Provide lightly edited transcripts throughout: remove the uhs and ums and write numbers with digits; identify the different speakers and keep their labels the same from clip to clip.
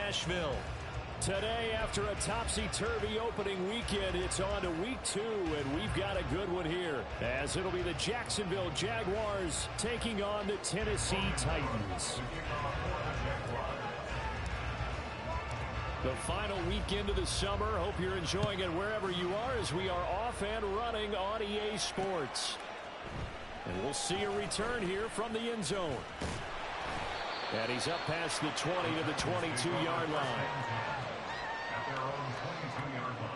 Speaker 1: Nashville. Today, after a topsy-turvy opening weekend, it's on to week 2, and we've got a good one here, as it'll be the Jacksonville Jaguars taking on the Tennessee Titans. The final weekend of the summer. Hope you're enjoying it wherever you are, as we are off and running on EA Sports. And we'll see a return here from the end zone. And he's up past the 20 to the 22-yard line.
Speaker 2: At their own 22-yard line.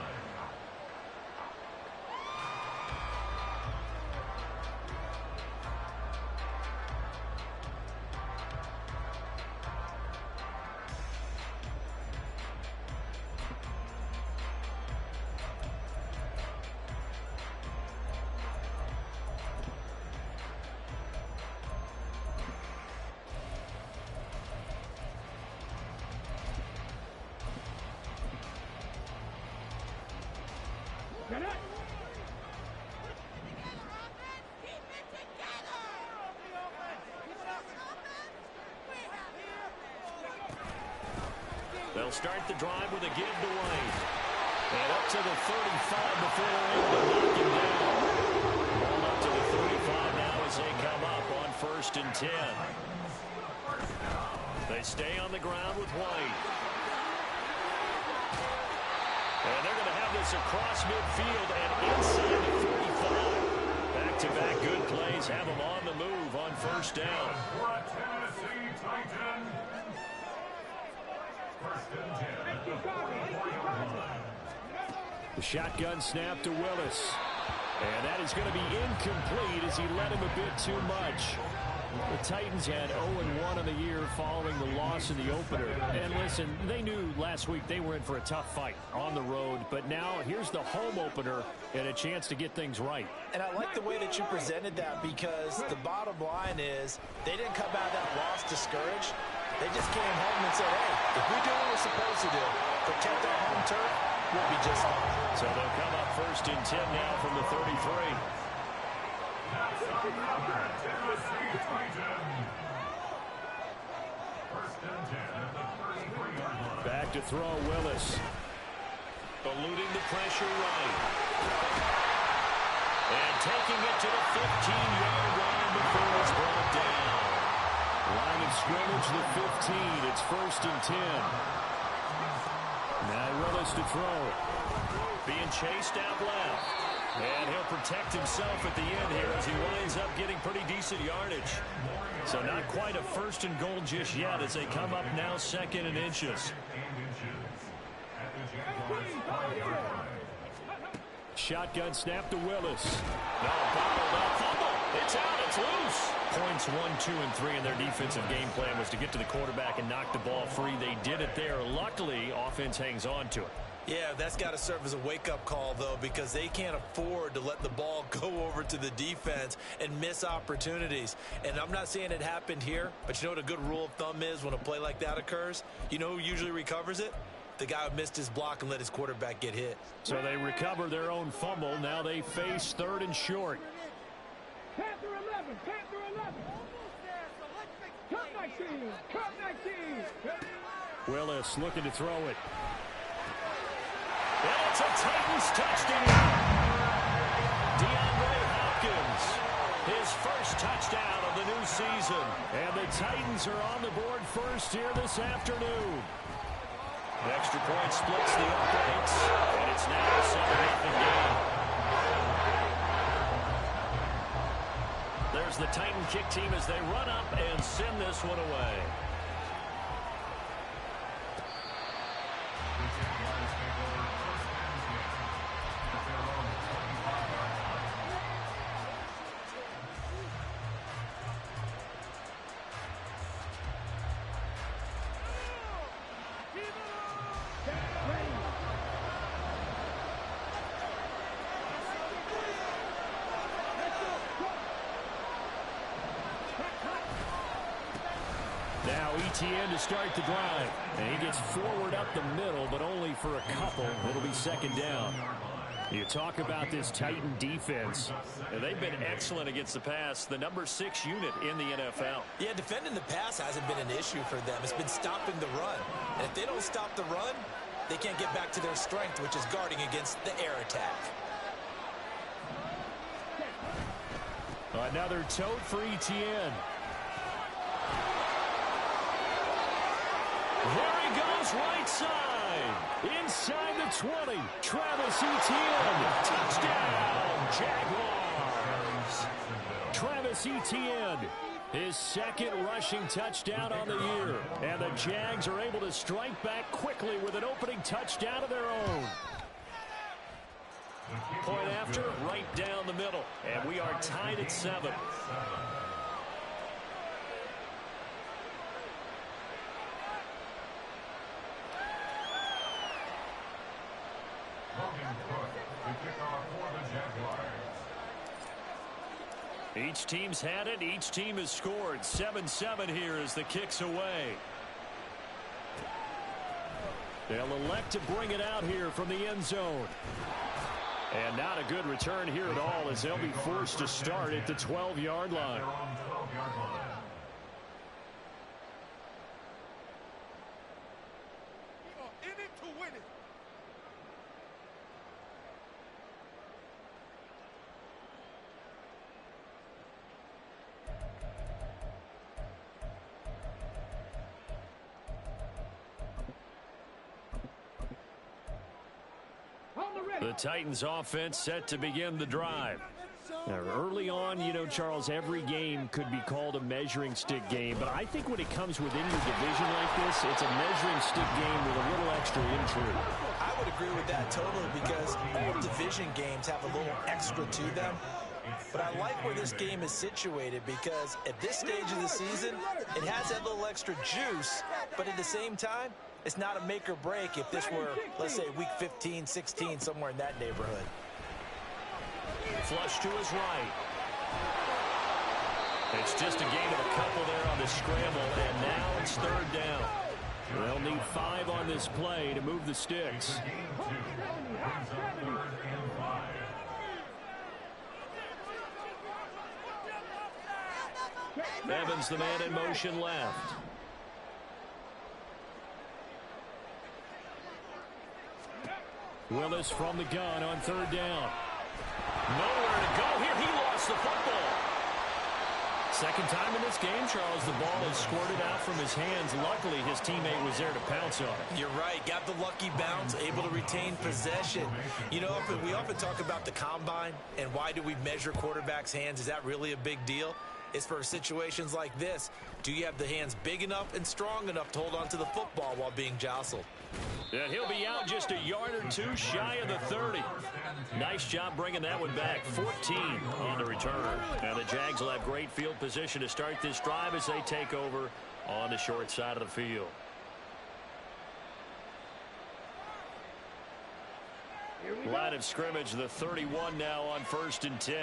Speaker 1: They'll start the drive with a give to Wayne. And up to the 35 before they're able to knock him down. Ball up to the 35 now as they come up on 1st and 10. They stay on the ground with White. And they're going to have this across midfield and inside the 35. Back-to-back good plays have them on the move on 1st down. The shotgun snap to Willis. And that is going to be incomplete as he led him a bit too much. The Titans had 0-1 in the year following the loss in the opener. And listen, they knew last week they were in for a tough fight on the road. But now here's the home opener and a chance to get things right.
Speaker 3: And I like the way that you presented that, because the bottom line is they didn't come out of that loss discouraged. They just came home and said, hey, if we do what we're supposed to do, protect our home turf, we'll be just fine.
Speaker 1: So they'll come up 1st and 10 now from the 33. Back to throw Willis. Eluding the pressure right. And taking it to the 15-yard line before it's brought down. Line of scrimmage, the 15. It's 1st and 10. Now Willis to throw. Being chased out left. And he'll protect himself at the end here as he winds up getting pretty decent yardage. So not quite a 1st and goal just yet as they come up now 2nd and inches. Shotgun snap to Willis. No, bottled up. Fumble. It's out. It's loose. Points 1, 2, and 3 in their defensive game plan was to get to the quarterback and knock the ball free. They did it there. Luckily, offense hangs on to it.
Speaker 3: Yeah, that's got to serve as a wake-up call, though, because they can't afford to let the ball go over to the defense and miss opportunities. And I'm not saying it happened here, but you know what a good rule of thumb is when a play like that occurs? You know who usually recovers it? The guy who missed his block and let his quarterback get hit.
Speaker 1: So they recover their own fumble. Now they face 3rd and short.
Speaker 4: Panther 11, Panther 11. Cut 19.
Speaker 1: Willis looking to throw it. And it's a Titans touchdown. DeAndre Hopkins, his first touchdown of the new season. And the Titans are on the board first here this afternoon. The extra point splits the uprights, and it's now a 7-0 game. There's the Titan kick team as they run up and send this one away. Now ETN to start the drive. And he gets forward up the middle, but only for a couple. It'll be 2nd down. You talk about this Titan defense. They've been excellent against the pass, the number 6 unit in the NFL.
Speaker 3: Yeah, defending the pass hasn't been an issue for them. It's been stopping the run. And if they don't stop the run, they can't get back to their strength, which is guarding against the air attack.
Speaker 1: Another tote for Etienne. Here he goes, right side. Inside the 20. Travis Etienne. Touchdown, Jaguars. Travis Etienne, his second rushing touchdown on the year. And the Jags are able to strike back quickly with an opening touchdown of their own. Point after, right down the middle. And we are tied at 7. Each team's had it. Each team has scored. 7-7 here as the kick's away. They'll elect to bring it out here from the end zone. And not a good return here at all as they'll be forced to start at the 12-yard line. The Titans offense set to begin the drive. Now, early on, you know, Charles, every game could be called a measuring stick game, but I think when it comes within your division like this, it's a measuring stick game with a little extra intrigue.
Speaker 3: I would agree with that totally because all division games have a little extra to them. But I like where this game is situated because at this stage of the season, it has that little extra juice, but at the same time, it's not a make or break if this were, let's say, week 15, 16, somewhere in that neighborhood.
Speaker 1: Flush to his right. It's just a gain of a couple there on the scramble, and now it's 3rd down. They'll need 5 on this play to move the sticks. Evans, the man in motion left. Willis from the gun on 3rd down. Nowhere to go here. He lost the football. Second time in this game, Charles, the ball is squirted out from his hands. Luckily, his teammate was there to pounce on it.
Speaker 3: You're right. Got the lucky bounce, able to retain possession. You know, we often talk about the combine and why do we measure quarterbacks' hands. Is that really a big deal? It's for situations like this. Do you have the hands big enough and strong enough to hold on to the football while being jostled?
Speaker 1: And he'll be out just a yard or two shy of the 30. Nice job bringing that one back. 14 on the return. Now the Jags will have great field position to start this drive as they take over on the short side of the field. Line of scrimmage, the 31 now on 1st and 10.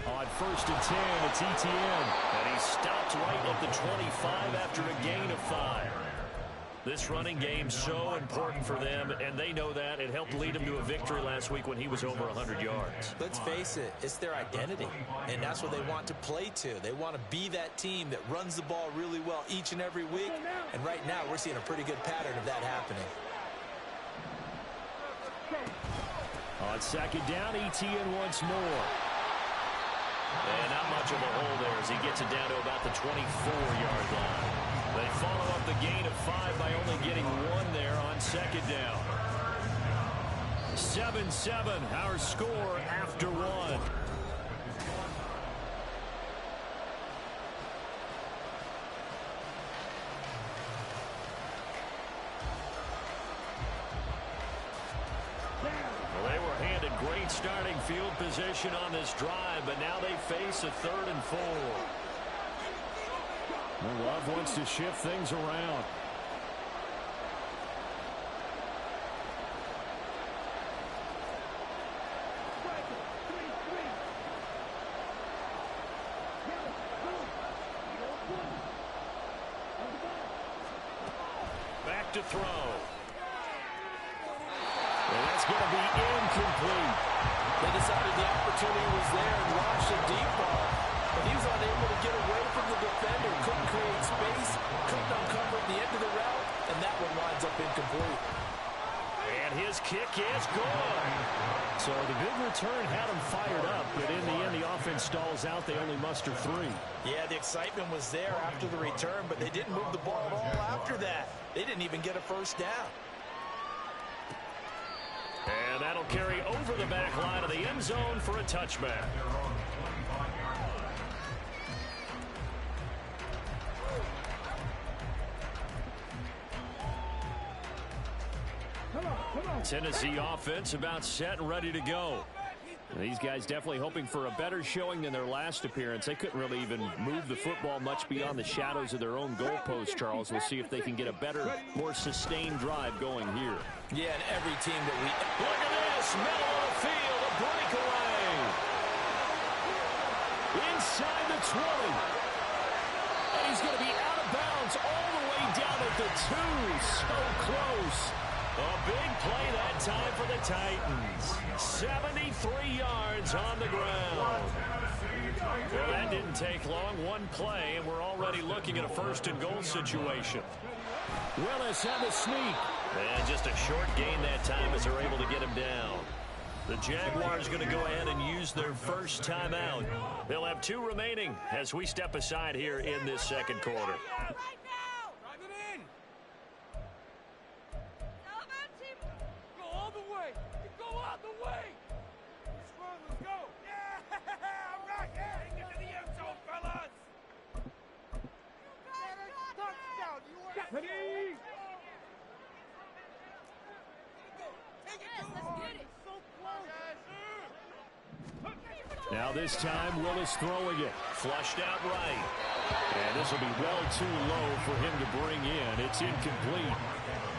Speaker 1: On 1st and 10, it's Etienne. And he stopped right at the 25 after a gain of 5. This running game so important for them, and they know that. It helped lead them to a victory last week when he was over 100 yards.
Speaker 3: Let's face it, it's their identity, and that's what they want to play to. They want to be that team that runs the ball really well each and every week, and right now we're seeing a pretty good pattern of that happening.
Speaker 1: On 2nd down, Etienne once more. And not much of a hole there as he gets it down to about the 24-yard line. They follow up the gain of 5 by only getting 1 there on 2nd down. 7-7, our score after 1. Great starting field position on this drive, but now they face a 3rd and 4. Well, Love wants to shift things around. Back to throw. And that's going to be incomplete.
Speaker 3: They decided the opportunity was there and launched a deep ball. But he was unable to get away from the defender. Couldn't create space. Couldn't uncover at the end of the route. And that one winds up incomplete.
Speaker 1: And his kick is good. So the big return had him fired up. But in the end, the offense stalls out. They only muster 3.
Speaker 3: Yeah, the excitement was there after the return, but they didn't move the ball at all after that. They didn't even get a first down.
Speaker 1: And that'll carry over the back line of the end zone for a touchback. Tennessee offense about set and ready to go. And these guys definitely hoping for a better showing than their last appearance. They couldn't really even move the football much beyond the shadows of their own goalpost, Charles. We'll see if they can get a better, more sustained drive going here.
Speaker 3: Yeah, and every team that we...
Speaker 1: Look at this, middle of the field, a breakaway. Inside the 20. And he's going to be out of bounds all the way down at the 2. So close. A big play that time for the Titans. 73 yards on the ground. Well, that didn't take long. One play, and we're already looking at a first-and-goal situation. Willis on the sneak. And just a short gain that time as they're able to get him down. The Jaguars going to go ahead and use their first timeout. They'll have 2 remaining as we step aside here in this second quarter. Now this time, Willis throwing it. Flushed out right. And this will be well too low for him to bring in. It's incomplete.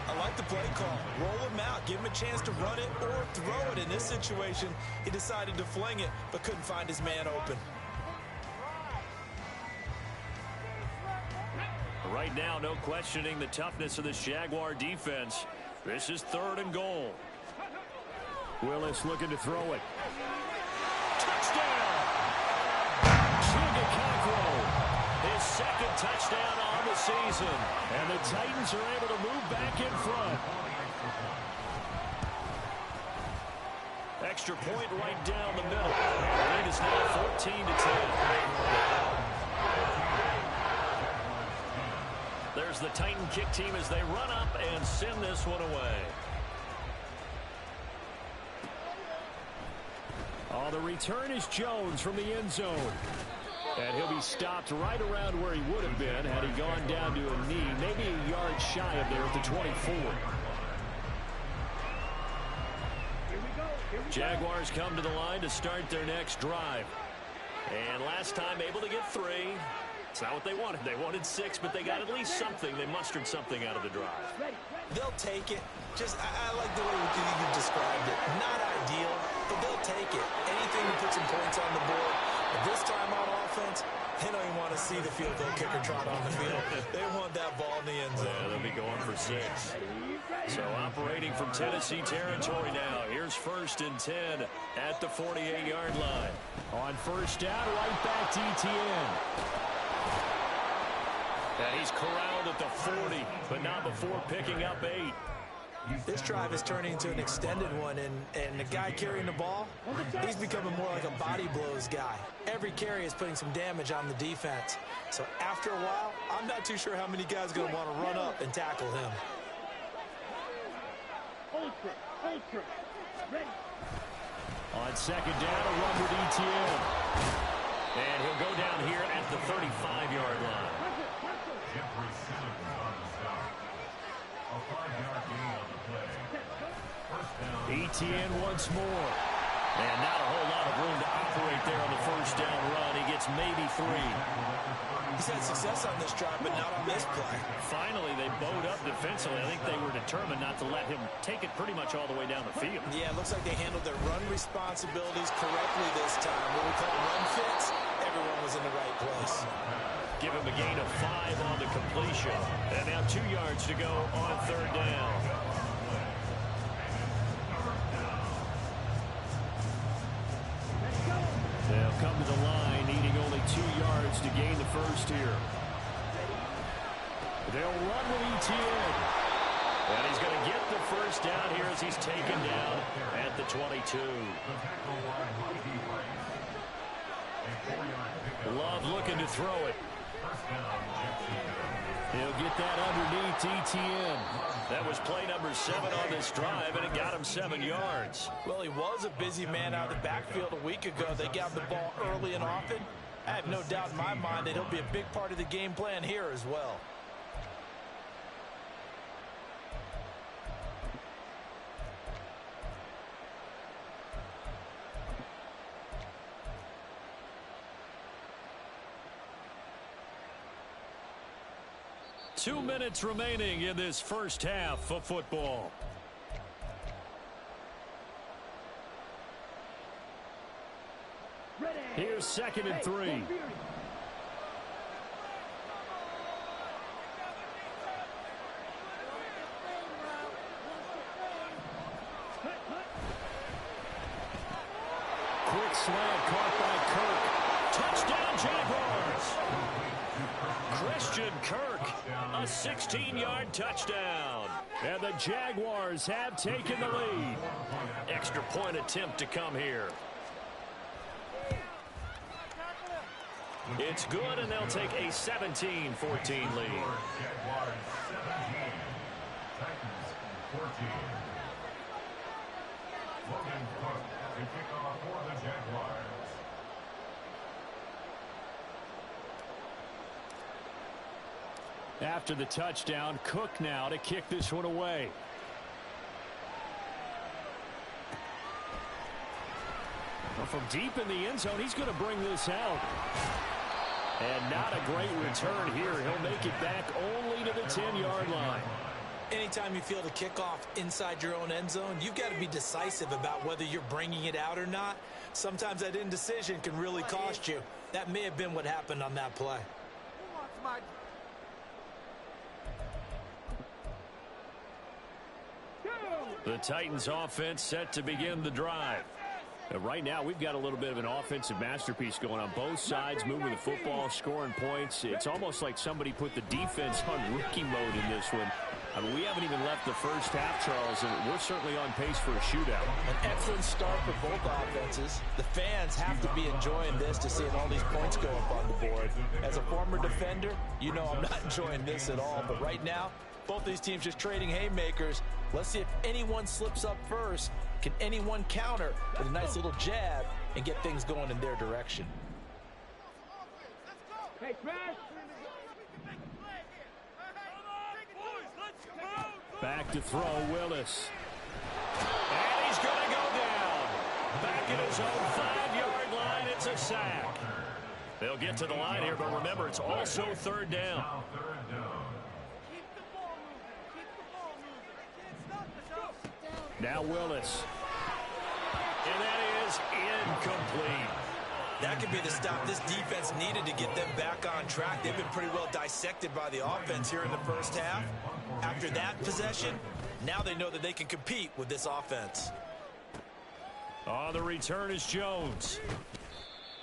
Speaker 3: I like the play call. Roll him out. Give him a chance to run it or throw it. In this situation, he decided to fling it, but couldn't find his man open.
Speaker 1: Right now, no questioning the toughness of this Jaguar defense. This is 3rd and goal. Willis looking to throw it. Touchdown! His second touchdown on the season. And the Titans are able to move back in front. Extra point right down the middle. The lead is now 14-10. There's the Titan kick team as they run up and send this one away. Oh, the return is Jones from the end zone. And he'll be stopped right around where he would have been had he gone down to a knee, maybe a yard shy of there at the 24. Jaguars come to the line to start their next drive. And last time able to get 3. It's not what they wanted. They wanted 6, but they got at least something. They mustered something out of the drive.
Speaker 3: They'll take it. I like the way you described it. Not ideal, but they'll take it. Anything to put some points on the board. But this time on offense, they don't even want to see the field goal kicker trot on the field. They want that ball in the end zone.
Speaker 1: Yeah, they'll be going for 6. So operating from Tennessee territory now. Here's 1st and 10 at the 48-yard line. On first down, right back to Etienne. And he's corralled at the 40, but not before picking up 8.
Speaker 3: This drive is turning into an extended one, and the guy carrying the ball, he's becoming more like a body blows guy. Every carry is putting some damage on the defense. So after a while, I'm not too sure how many guys are going to want to run up and tackle him.
Speaker 1: On second down, a run with Etienne. And he'll go down here at the 35-yard line. Etienne once more. And not a whole lot of room to operate there on the first down run. He gets maybe 3.
Speaker 3: He's had success on this drive, but not on this play.
Speaker 1: Finally, they bowed up defensively. I think they were determined not to let him take it pretty much all the way down the field.
Speaker 3: Yeah, it looks like they handled their run responsibilities correctly this time. What we call run fits, everyone was in the right place.
Speaker 1: Give him a gain of 5 on the completion. And now 2 yards to go on third down. come to the line, needing only 2 yards to gain the first here. They'll run with Etienne. And he's going to get the first down here as he's taken down at the 22. Love looking to throw it. He'll get that underneath Etienne. That was play number 7 on this drive, and it got him 7 yards.
Speaker 3: Well, he was a busy man out of the backfield a week ago. They got the ball early and often. I have no doubt in my mind that he'll be a big part of the game plan here as well.
Speaker 1: Two minutes remaining in this first half of football. Here's 2nd and 3. Quick slant caught by Kirk. Touchdown Jaguars. Christian Kirk, a 16-yard touchdown. And the Jaguars have taken the lead. Extra point attempt to come here. It's good, and they'll take a 17-14 lead.
Speaker 2: Jaguars 17, Titans 14. Logan Cook, the kickoff for the Jaguars.
Speaker 1: After the touchdown, Cook now to kick this one away. Well, from deep in the end zone, he's going to bring this out. And not a great return here. He'll make it back only to the 10-yard line.
Speaker 3: Anytime you feel the kickoff inside your own end zone, you've got to be decisive about whether you're bringing it out or not. Sometimes that indecision can really cost you. That may have been what happened on that play.
Speaker 1: The Titans offense set to begin the drive. Right now, we've got a little bit of an offensive masterpiece going on both sides, moving the football, scoring points. It's almost like somebody put the defense on rookie mode in this one. I mean, we haven't even left the first half, Charles, and we're certainly on pace for a shootout.
Speaker 3: An excellent start for both offenses. The fans have to be enjoying this to seeing all these points go up on the board. As a former defender, you know I'm not enjoying this at all. But right now, both these teams just trading haymakers. Let's see if anyone slips up first. Can anyone counter with a nice little jab and get things going in their direction?
Speaker 4: Hey, Smash!
Speaker 1: Back to throw, Willis. And he's going to go down. Back at his own 5-yard line, it's a sack. They'll get to the line here, but remember, it's also 3rd down. Now Willis. And that is incomplete.
Speaker 3: That could be the stop this defense needed to get them back on track. They've been pretty well dissected by the offense here in the first half. After that possession, now they know that they can compete with this offense.
Speaker 1: On the return is Jones.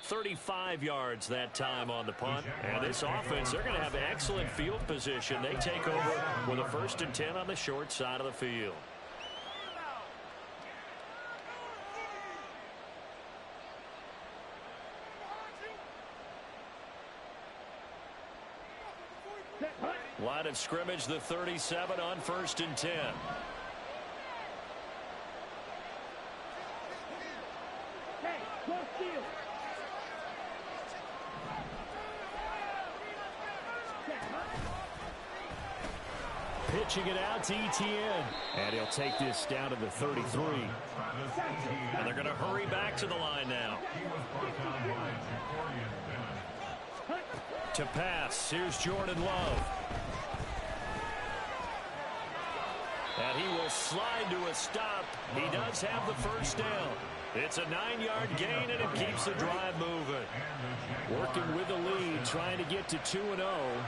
Speaker 1: 35 yards that time on the punt. And this offense, they're going to have excellent field position. They take over with a 1st and 10 on the short side of the field. Line of scrimmage, the 37 on 1st and 10.
Speaker 4: Hey, close field.
Speaker 1: Pitching it out to Etienne. And he'll take this down to the 33. And they're going to hurry back to the line now. To pass, here's Jordan Love. And he will slide to a stop. He does have the first down. It's a 9-yard gain, and it keeps the drive moving. Working with the lead, trying to get to 2-0.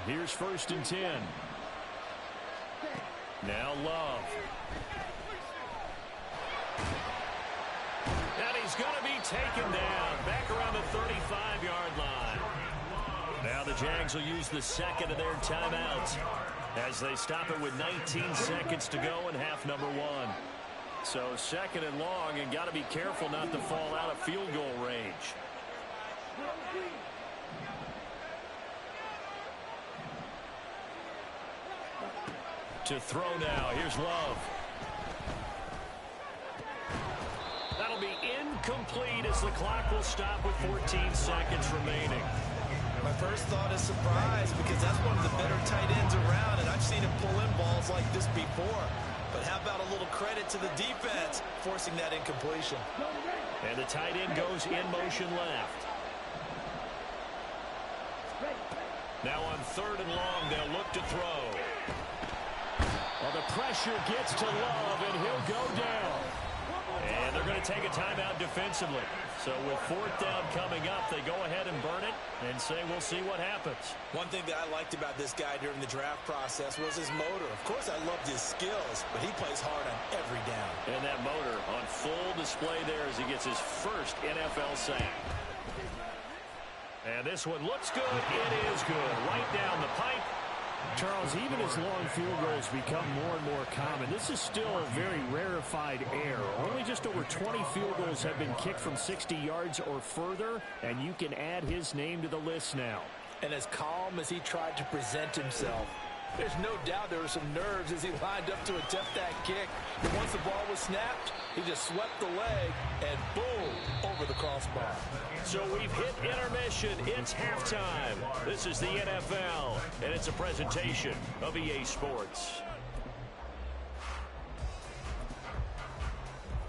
Speaker 1: Here's 1st and 10. Now Love. And he's is going to be taken down back around the 35-yard line. Now the Jags will use the second of their timeouts as they stop it with 19 seconds to go in half number one. So second and long, and got to be careful not to fall out of field goal range. To throw now. Here's Love. That'll be incomplete as the clock will stop with 14 seconds remaining.
Speaker 3: My first thought is surprise because that's one of the better tight ends around, and I've seen him pull in balls like this before. But how about a little credit to the defense forcing that incompletion?
Speaker 1: And the tight end goes in motion left. Now on third and long, they'll look to throw. Well, the pressure gets to Love, and he'll go down. And they're going to take a timeout defensively. So with fourth down coming up, they go ahead and burn it and say we'll see what happens.
Speaker 3: One thing that I liked about this guy during the draft process was his motor. Of course, I loved his skills, but he plays hard on every down.
Speaker 1: And that motor on full display there as he gets his first NFL sack. And this one looks good. It is good. Right down the pipe.
Speaker 5: Charles, even as long field goals become more and more common, this is still a very rarefied air. Only just over 20 field goals have been kicked from 60 yards or further, and you can add his name to the list now.
Speaker 3: And as calm as he tried to present himself, there's no doubt there were some nerves as he lined up to attempt that kick. But once the ball was snapped, he just swept the leg and boom, over the crossbar.
Speaker 1: So we've hit intermission. It's halftime. This is the NFL, and it's a presentation of EA Sports.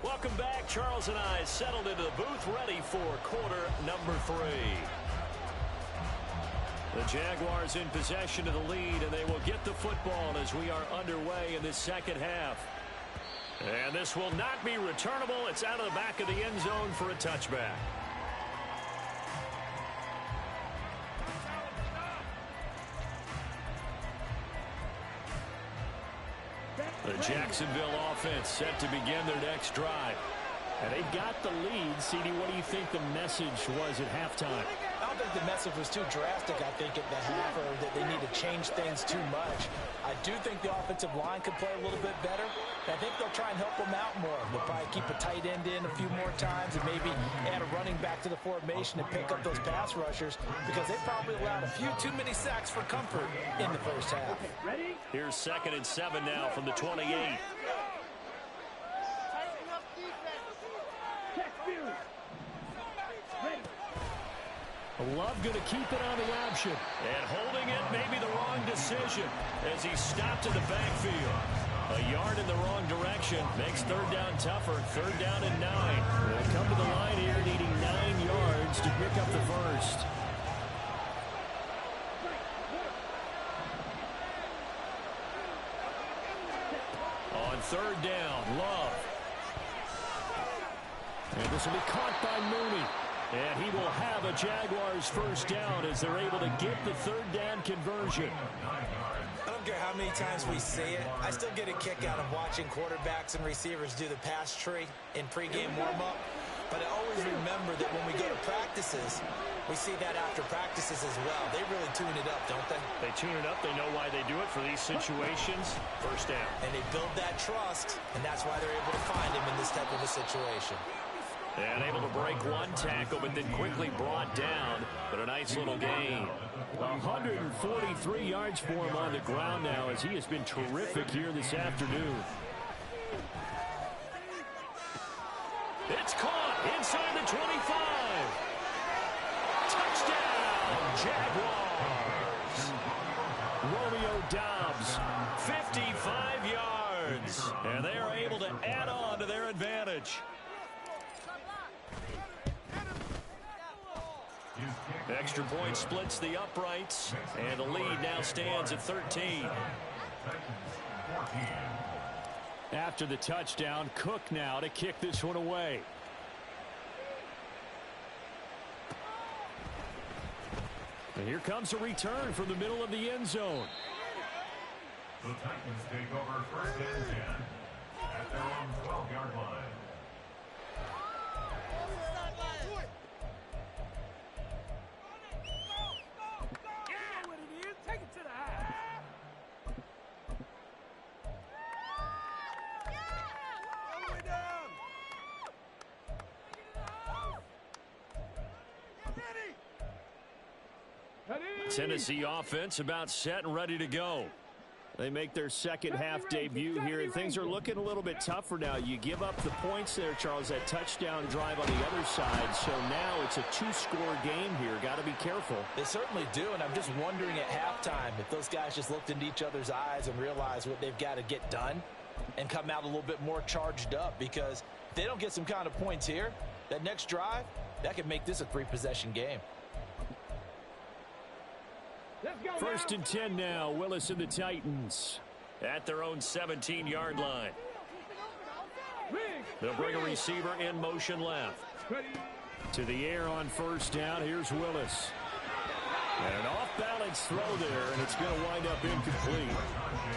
Speaker 1: Welcome back. Charles and I settled into the booth, ready for quarter number 3. The Jaguars in possession of the lead, and they will get the football as we are underway in this second half. And this will not be returnable. It's out of the back of the end zone for a touchback. The Jacksonville offense set to begin their next drive.
Speaker 5: And they've got the lead. CD, what do you think the message was at halftime?
Speaker 6: I don't think the message was too drastic, I think, at the half, or that they need to change things too much. I do think the offensive line could play a little bit better. I think they'll try and help them out more. They'll probably keep a tight end in a few more times and maybe add a running back to the formation and pick up those pass rushers because they probably allowed a few too many sacks for comfort in the first half.
Speaker 4: Ready?
Speaker 1: Here's 2nd and 7 now from the 28.
Speaker 5: Love going to keep it on the option.
Speaker 1: And holding it may be the wrong decision as he stopped in the backfield. A yard in the wrong direction makes third down tougher. Third down and 9.
Speaker 5: They'll come to the line here needing 9 yards to pick up the first.
Speaker 1: On third down, Love.
Speaker 5: And this will be caught by Mooney.
Speaker 1: And he will have a Jaguars first down as they're able to get the third down conversion.
Speaker 6: I don't care how many times we see it. I still get a kick out of watching quarterbacks and receivers do the pass tree in pregame warm-up. But I always remember that when we go to practices, we see that after practices as well. They really tune it up, don't they?
Speaker 1: They tune it up. They know why they do it for these situations. First down.
Speaker 6: And they build that trust, and that's why they're able to find him in this type of a situation.
Speaker 1: And able to break one tackle, but then quickly brought down. But a nice little gain.
Speaker 5: 143 yards for him on the ground now as he has been terrific here this afternoon.
Speaker 1: It's caught inside the 25. Touchdown, Jaguars. Romeo Doubs, 55 yards. And they are able to add on to their advantage. Extra point splits the uprights, and the lead now stands at 13.
Speaker 5: After the touchdown, Cook now to kick this one away. And here comes a return from the middle of the end zone.
Speaker 2: The Titans take over 1st and 10 at their own 12-yard line.
Speaker 1: Tennessee offense about set and ready to go. They make their second half debut here, and things are looking a little bit tougher now. You give up the points there, Charles, that touchdown drive on the other side. So now it's a two-score game here. Got to be careful.
Speaker 6: They certainly do, and I'm just wondering at halftime if those guys just looked into each other's eyes and realized what they've got to get done and come out a little bit more charged up, because if they don't get some kind of points here, that next drive, that could make this a three-possession game.
Speaker 1: First and 10 now. Willis and the Titans at their own 17-yard line. They'll bring a receiver in motion left. To the air on first down. Here's Willis. And an off-balance throw there, and it's going to wind up incomplete.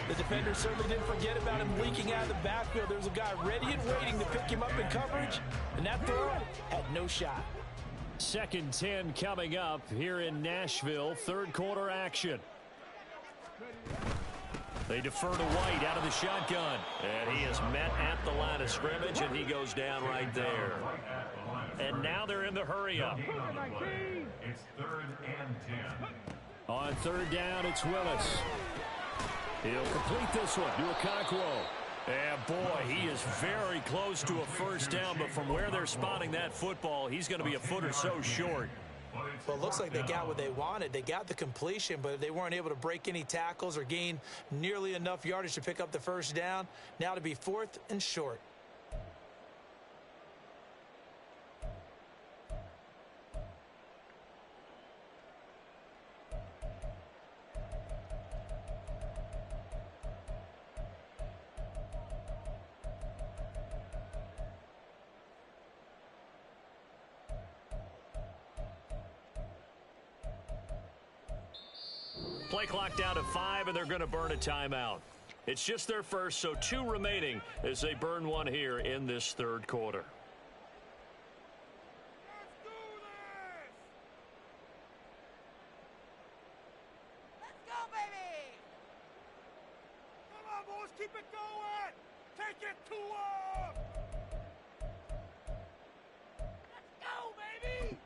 Speaker 6: The defender certainly didn't forget about him leaking out of the backfield. There was a guy ready and waiting to pick him up in coverage, and that throw had no shot.
Speaker 1: Second 10 coming up here in Nashville. Third quarter action. They defer to White out of the shotgun. And he is met at the line of scrimmage, and he goes down right there. And now they're in the hurry-up.
Speaker 2: It's 3rd and 10.
Speaker 1: On third down, it's Willis. He'll complete this one to Okonkwo. And boy, he is very close to a first down, but from where they're spotting that football, he's going to be a foot or so short.
Speaker 6: Well, it looks like they got what they wanted. They got the completion, but they weren't able to break any tackles or gain nearly enough yardage to pick up the first down. Now to be 4th and short.
Speaker 1: Play clock down to 5, and they're going to burn a timeout. It's just their first, so 2 remaining as they burn one here in this third quarter.
Speaker 4: Let's do this! Let's go, baby! Come on, boys, keep it going! Take it to 'em! Let's go, baby!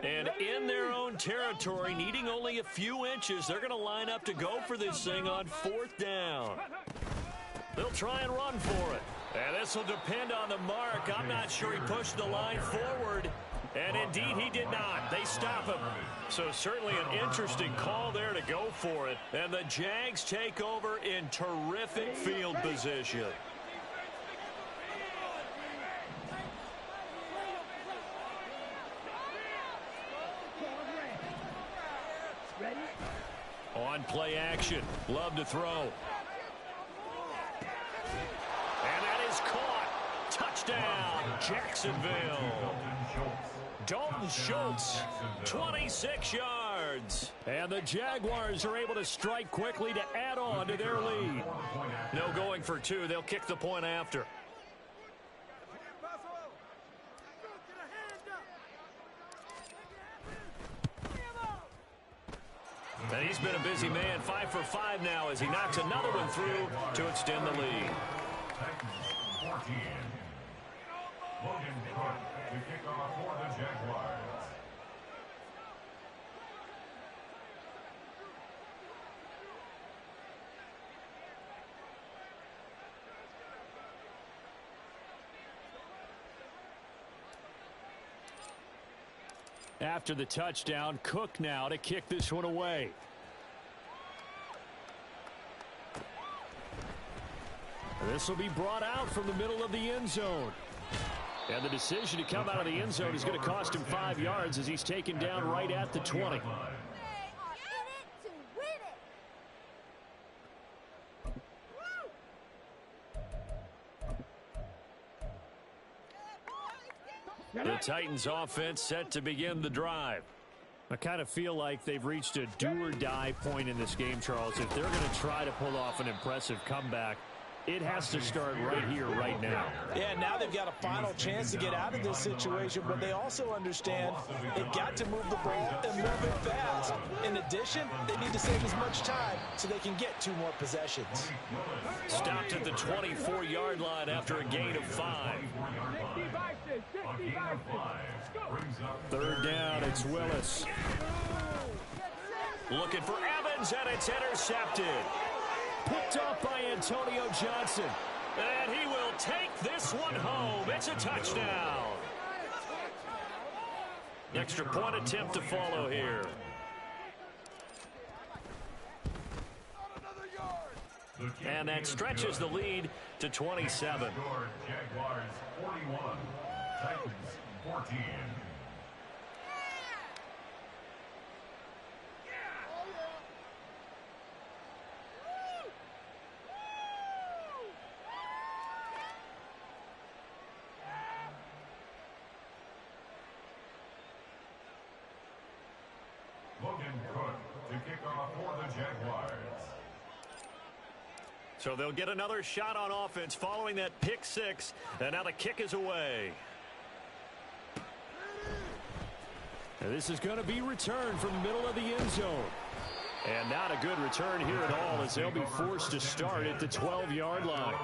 Speaker 1: And in their own territory, needing only a few inches, they're going to line up to go for this thing on 4th down. They'll try and run for it. And this will depend on the mark. I'm not sure he pushed the line forward. And indeed, he did not. They stop him. So certainly an interesting call there to go for it. And the Jags take over in terrific field position. On play action, Love to throw. And that is caught. Touchdown, Jacksonville. Dalton Schultz, 26 yards. And the Jaguars are able to strike quickly to add on to their lead. No going for 2. They'll kick the point after. And he's been a busy man, 5 for 5 now as he knocks another one through to extend the lead.
Speaker 2: Titans 14. Logan Cook to kick off for the Jaguars.
Speaker 1: After the touchdown, Cook now to kick this one away. This will be brought out from the middle of the end zone. And the decision to come out of the end zone is going to cost him 5 yards as he's taken down right at the 20.
Speaker 4: They are in it to win it!
Speaker 1: The Titans offense set to begin the drive. I kind of feel like they've reached a do-or-die point in this game, Charles. If they're going to try to pull off an impressive comeback,
Speaker 5: It has to start right here, right now.
Speaker 6: Yeah, now they've got a final chance to get out of this situation, but they also understand they've got to move the ball and move it fast. In addition, they need to save as much time so they can get 2 more possessions.
Speaker 5: Stopped at the 24-yard line after a gain of 5. Third down, it's Willis. Looking for Evans, and it's intercepted. Picked up by Antonio Johnson. And he will take this one home. It's a touchdown. Extra point attempt to follow here. And that stretches the lead to 27.
Speaker 2: Jaguars 41, Titans 14.
Speaker 5: So they'll get another shot on offense following that pick 6. And now the kick is away. And this is going to be returned from the middle of the end zone. And not a good return here at all, as they'll be forced to start at the 12-yard line.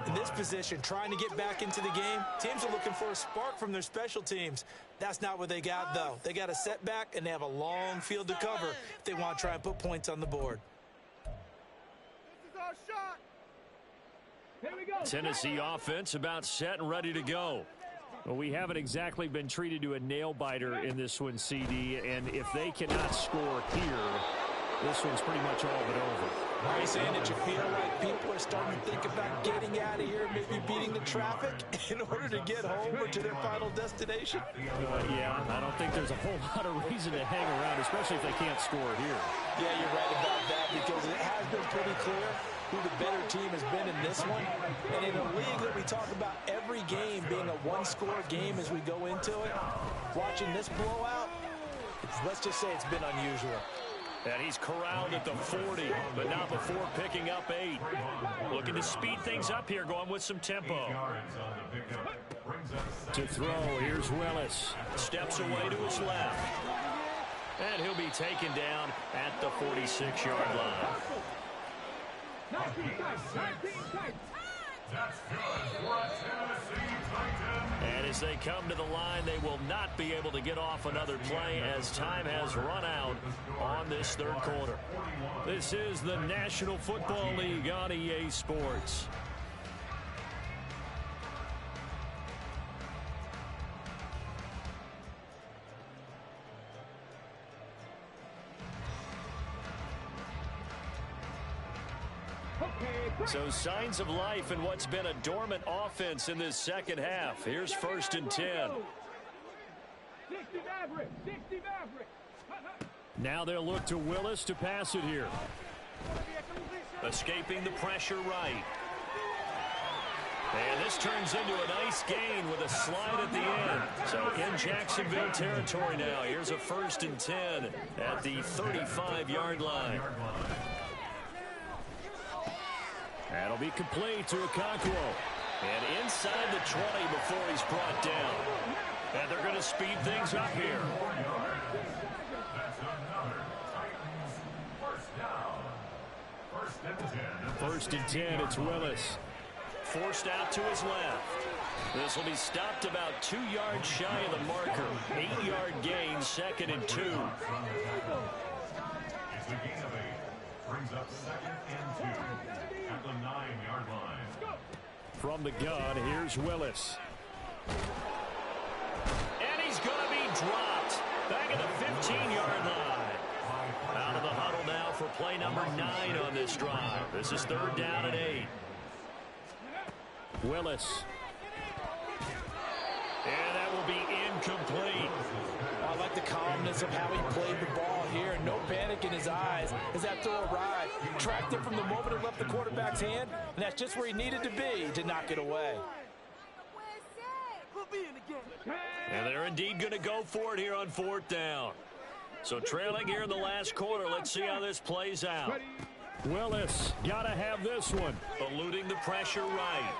Speaker 6: In this position, trying to get back into the game, teams are looking for a spark from their special teams. That's not what they got, though. They got a setback, and they have a long field to cover if they want to try and put points on the board.
Speaker 5: Tennessee offense about set and ready to go. Well, we haven't exactly been treated to a nail-biter in this one, CD, and if they cannot score here, this one's pretty much all but over.
Speaker 6: Are you saying that you feel like people are starting to think about getting out of here, maybe beating the traffic in order to get home or to their final destination?
Speaker 5: Yeah, I don't think there's a whole lot of reason to hang around, especially if they can't score here.
Speaker 6: Yeah, you're right about that, because it has been pretty clear who the better team has been in this one. And in a league that we talk about every game being a one-score game as we go into it, watching this blowout, let's just say it's been unusual.
Speaker 5: And he's corralled at the 40, but not before picking up 8. Looking to speed things up here, going with some tempo. To throw, here's Willis. Steps away to his left. And he'll be taken down at the 46-yard line.
Speaker 2: That's good for a Tennessee Titan.
Speaker 5: And as they come to the line, they will not be able to get off another play as time has run out on this third quarter. This is the National Football League on EA Sports. So signs of life in what's been a dormant offense in this second half. Here's 1st and 10. Now they'll look to Willis to pass it here. Escaping the pressure right. And this turns into a nice gain with a slide at the end. So in Jacksonville territory now. Here's a 1st and 10 at the 35-yard line. That'll be complete to Okonkwo. And inside the 20 before he's brought down. And they're going to speed things up here. First and 10, it's Willis. Forced out to his left. This will be stopped about 2 yards shy of the marker. 8-yard gain, 2nd and 2.
Speaker 2: It's a gain of 8. Brings up 2nd and 2. At the 9-yard line.
Speaker 5: From the gun, here's Willis. And he's going to be dropped. Back at the 15-yard line. Out of the huddle now for play number 9 on this drive. This is 3rd down and 8. Willis. And that will be incomplete.
Speaker 6: I like the calmness of how he played the ball here. No panic in his eyes as that throw arrived. Tracked it from the moment it left the quarterback's hand, and that's just where he needed to be to knock it away.
Speaker 5: And they're indeed going to go for it here on 4th down. So trailing here in the last quarter, let's see how this plays out. Willis, got to have this one.
Speaker 1: Eluding the pressure right.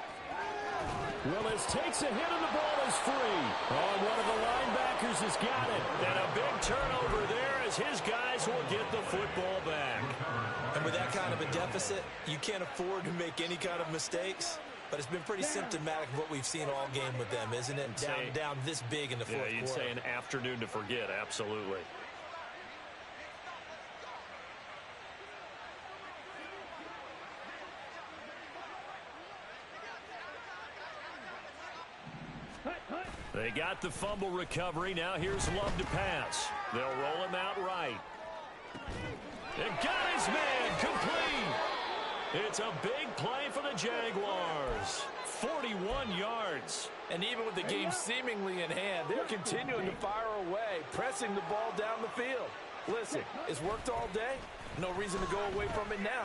Speaker 5: Willis takes a hit and the ball is free. Oh, one of the linebackers has got it.
Speaker 1: And a big turnover there as his guys will get the football back.
Speaker 3: And with that kind of a deficit, you can't afford to make any kind of mistakes. But it's been pretty symptomatic of what we've seen all game with them, isn't it? Down this big in the fourth quarter.
Speaker 1: You'd say an afternoon to forget, absolutely. They got the fumble recovery. Now here's Love to pass. They'll roll him out right. And got his man complete. It's a big play for the Jaguars. 41 yards.
Speaker 6: And even with the game seemingly in hand, they're continuing to fire away, pressing the ball down the field. Listen, it's worked all day. No reason to go away from it now.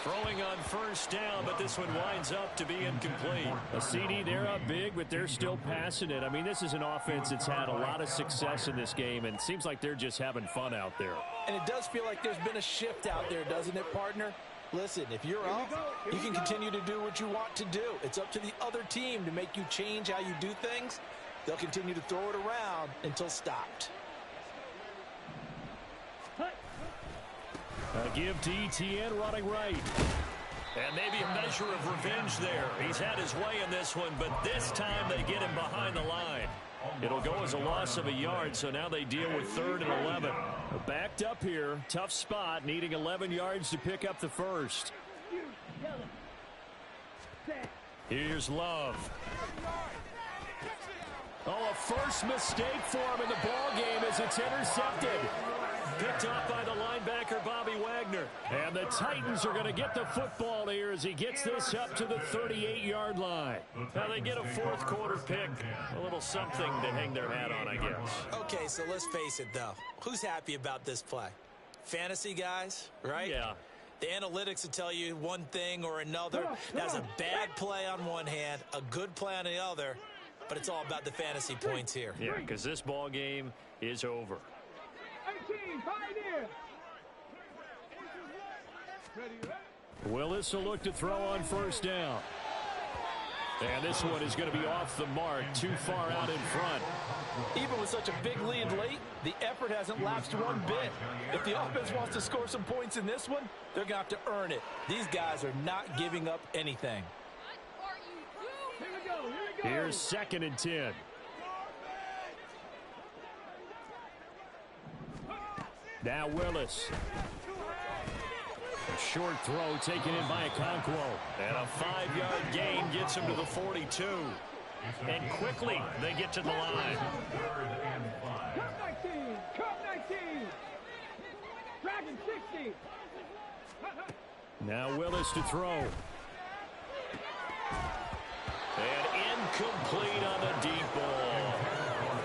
Speaker 1: Throwing on first down, but this one winds up to be incomplete.
Speaker 5: A CD, they're up big, but they're still passing it. I mean, this is an offense that's had a lot of success in this game, and it seems like they're just having fun out there.
Speaker 6: And it does feel like there's been a shift out there, doesn't it, partner? Listen, if you're up, you can continue to do what you want to do. It's up to the other team to make you change how you do things. They'll continue to throw it around until stopped.
Speaker 5: A give to ETN running right.
Speaker 1: And maybe a measure of revenge there. He's had his way in this one, but this time they get him behind the line. It'll go as a loss of a yard, so now they deal with 3rd and 11.
Speaker 5: Backed up here, tough spot, needing 11 yards to pick up the first. Here's Love. Oh, a first mistake for him in the ball game as it's intercepted. Picked up by the linebacker, Bobby Wagner. And the Titans are going to get the football here as he gets this up to the 38-yard line.
Speaker 1: Now they get a fourth quarter pick. A little something to hang their hat on, I guess.
Speaker 3: Okay, so let's face it, though. Who's happy about this play? Fantasy guys, right?
Speaker 1: Yeah.
Speaker 3: The analytics will tell you one thing or another. That's a bad play on one hand, a good play on the other, but it's all about the fantasy points here.
Speaker 1: Yeah, because this ball game is over.
Speaker 5: Willis will look to throw on first down. And this one is going to be off the mark, too far out in front.
Speaker 6: Even with such a big lead late, the effort hasn't lapsed one bit. If the offense wants to score some points in this one, they're going to have to earn it. These guys are not giving up anything.
Speaker 5: Here's 2nd and 10. Now Willis. A short throw taken in by Okonkwo.
Speaker 1: And a 5-yard gain gets him to the 42. And quickly they get to the line.
Speaker 5: Now Willis to throw.
Speaker 1: And incomplete on the deep ball.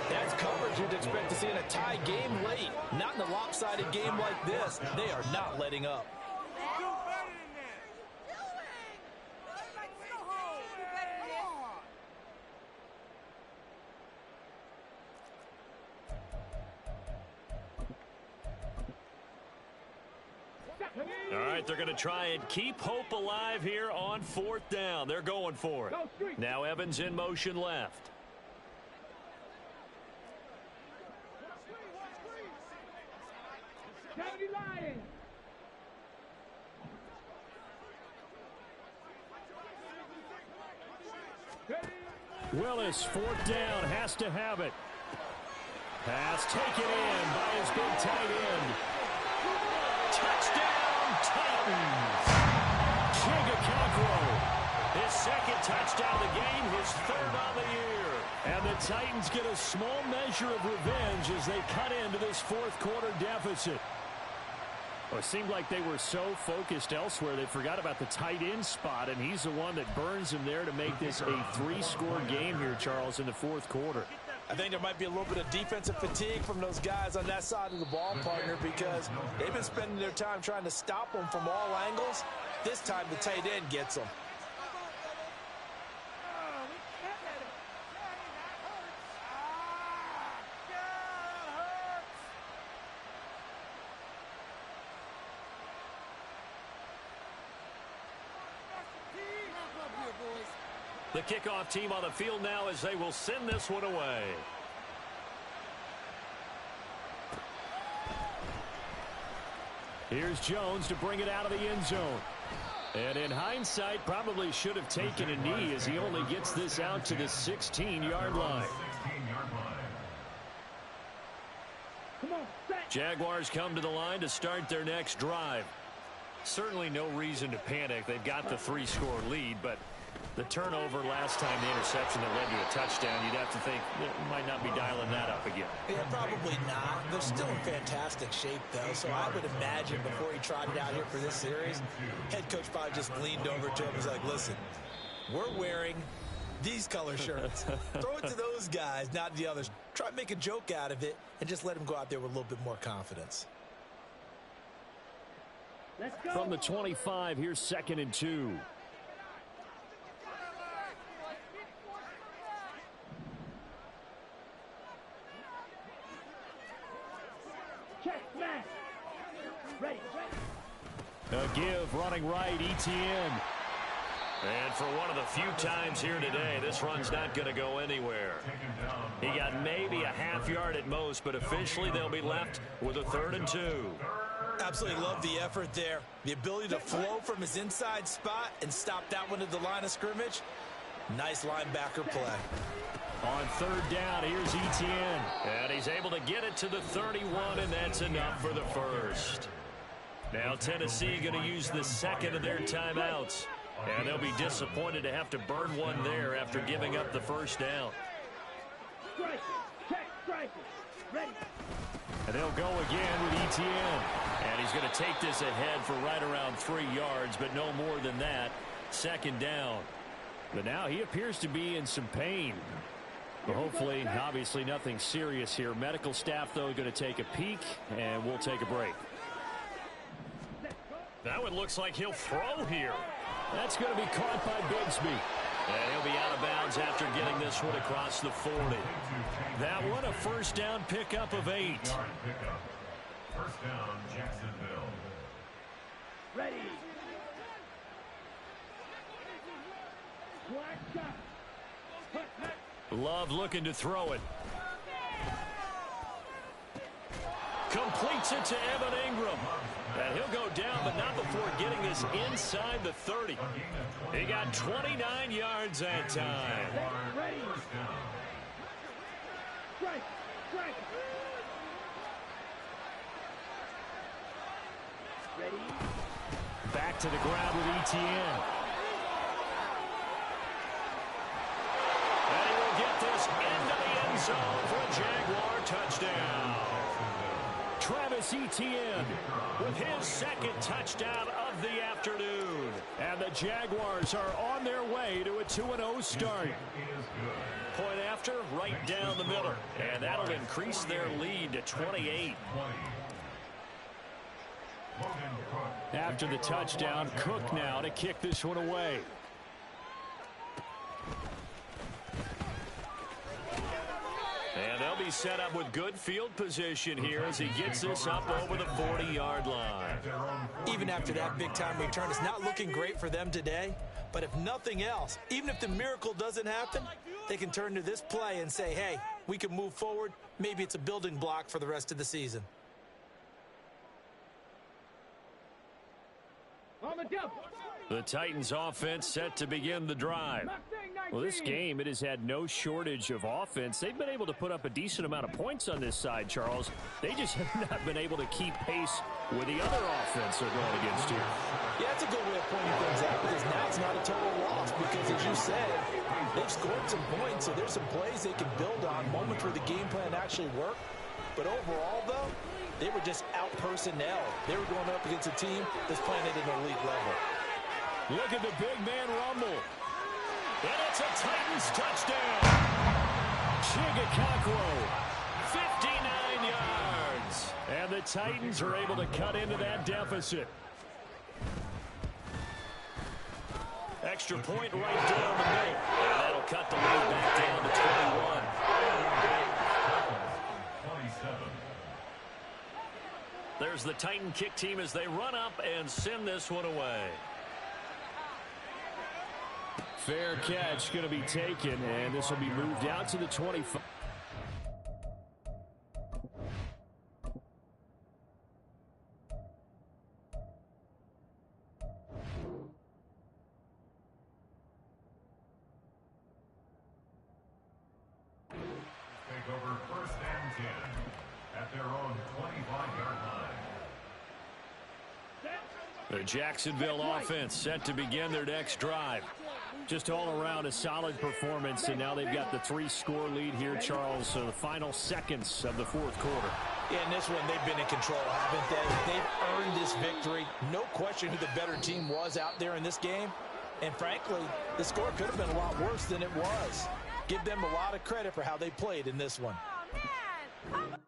Speaker 6: That's coverage you'd expect to see in a tie game late. Not in a lopsided game like this. They are not letting up.
Speaker 1: All right, they're going to try and keep hope alive here on 4th down. They're going for it. Now Evans in motion left.
Speaker 5: Willis, 4th down, has to have it. Pass taken in by his big tight end.
Speaker 1: Touchdown, Titans!
Speaker 5: Okonkwo.
Speaker 1: His 2nd touchdown of the game, his 3rd on the year.
Speaker 5: And the Titans get a small measure of revenge as they cut into this 4th quarter deficit. Well, it seemed like they were so focused elsewhere they forgot about the tight end spot, and he's the one that burns him there to make this a 3-score game here, Charles, in the 4th quarter.
Speaker 6: I think there might be a little bit of defensive fatigue from those guys on that side of the ball, partner, because they've been spending their time trying to stop them from all angles. This time the tight end gets them.
Speaker 1: The kickoff team on the field now as they will send this one away. Here's Jones to bring it out of the end zone. And in hindsight, probably should have taken a knee as he only gets this out to the 16-yard line. Jaguars come to the line to start their next drive. Certainly no reason to panic. They've got the 3-score lead, but the turnover last time, the interception that led to a touchdown, you'd have to think they might not be dialing that up again.
Speaker 6: Yeah, probably not. They're still in fantastic shape, though, so I would imagine before he trotted out here for this series, head coach probably just leaned over to him and was like, listen, we're wearing these color shirts. Throw it to those guys, not the others. Try to make a joke out of it and just let him go out there with a little bit more confidence.
Speaker 5: From the 25, here's 2nd and 2. A give, running right, Etienne.
Speaker 1: And for one of the few times here today, this run's not going to go anywhere. He got maybe a half yard at most, but officially they'll be left with a 3rd and 2.
Speaker 3: Absolutely love the effort there. The ability to flow from his inside spot and stop that one at the line of scrimmage. Nice linebacker play.
Speaker 5: On 3rd down, here's Etienne.
Speaker 1: And he's able to get it to the 31, and that's enough for the first. Now Tennessee going to use the 2nd of their timeouts. And they'll be disappointed to have to burn one there after giving up the 1st down.
Speaker 5: And they'll go again with Etienne.
Speaker 1: And he's going to take this ahead for right around 3 yards, but no more than that. 2nd down.
Speaker 5: But now he appears to be in some pain. But hopefully, obviously nothing serious here. Medical staff, though, going to take a peek, and we'll take a break.
Speaker 1: That one looks like he'll throw here.
Speaker 5: That's going to be caught by Bigsby.
Speaker 1: And he'll be out of bounds after getting this one across the 40.
Speaker 5: That one a 1st down pickup of 8.
Speaker 2: 1st down, Jacksonville.
Speaker 4: Ready.
Speaker 1: Love looking to throw it. Completes it to Evan Ingram. And he'll go down, but not before getting this inside the 30. He got 29 yards that time.
Speaker 5: Back to the ground with Etienne.
Speaker 1: And he will get this into the end zone for a Jaguar touchdown.
Speaker 5: Travis Etienne with his 2nd touchdown of the afternoon. And the Jaguars are on their way to a 2-0 start.
Speaker 1: Point after, right down the middle. And that'll increase their lead to 28.
Speaker 5: After the touchdown, Cook now to kick this one away.
Speaker 1: And they'll be set up with good field position here as he gets this up over the 40-yard line.
Speaker 3: Even after that big-time return, it's not looking great for them today. But if nothing else, even if the miracle doesn't happen, they can turn to this play and say, hey, we can move forward. Maybe it's a building block for the rest of the season.
Speaker 1: The Titans offense set to begin the drive.
Speaker 5: Well, this game, it has had no shortage of offense. They've been able to put up a decent amount of points on this side, Charles. They just have not been able to keep pace with the other offense they're going against here.
Speaker 6: Yeah, that's a good way of pointing things out because now it's not a total loss because, as you said, they've scored some points, so there's some plays they can build on, moments where the game plan actually worked. But overall, though, they were just out-personnel. They were going up against a team that's playing at an elite level.
Speaker 5: Look at the big man rumble.
Speaker 1: And it's a Titans touchdown.
Speaker 5: Chigakakwo, 59 yards. And the Titans are able to cut into that deficit.
Speaker 1: Extra point right down the middle. And that'll cut the lead back down to 21. There's the Titan kick team as they run up and send this one away. Fair catch going to be taken, and this will be moved out to the 25.
Speaker 2: Take over 1st and 10 at their own 25-yard line.
Speaker 1: The Jacksonville offense set to begin their next drive. Just all around a solid performance, and now they've got the 3-score lead here, Charles. So the final seconds of the 4th quarter.
Speaker 6: Yeah, in this one, they've been in control, haven't they? They've earned this victory. No question who the better team was out there in this game. And frankly, the score could have been a lot worse than it was. Give them a lot of credit for how they played in this one.
Speaker 4: Oh, man.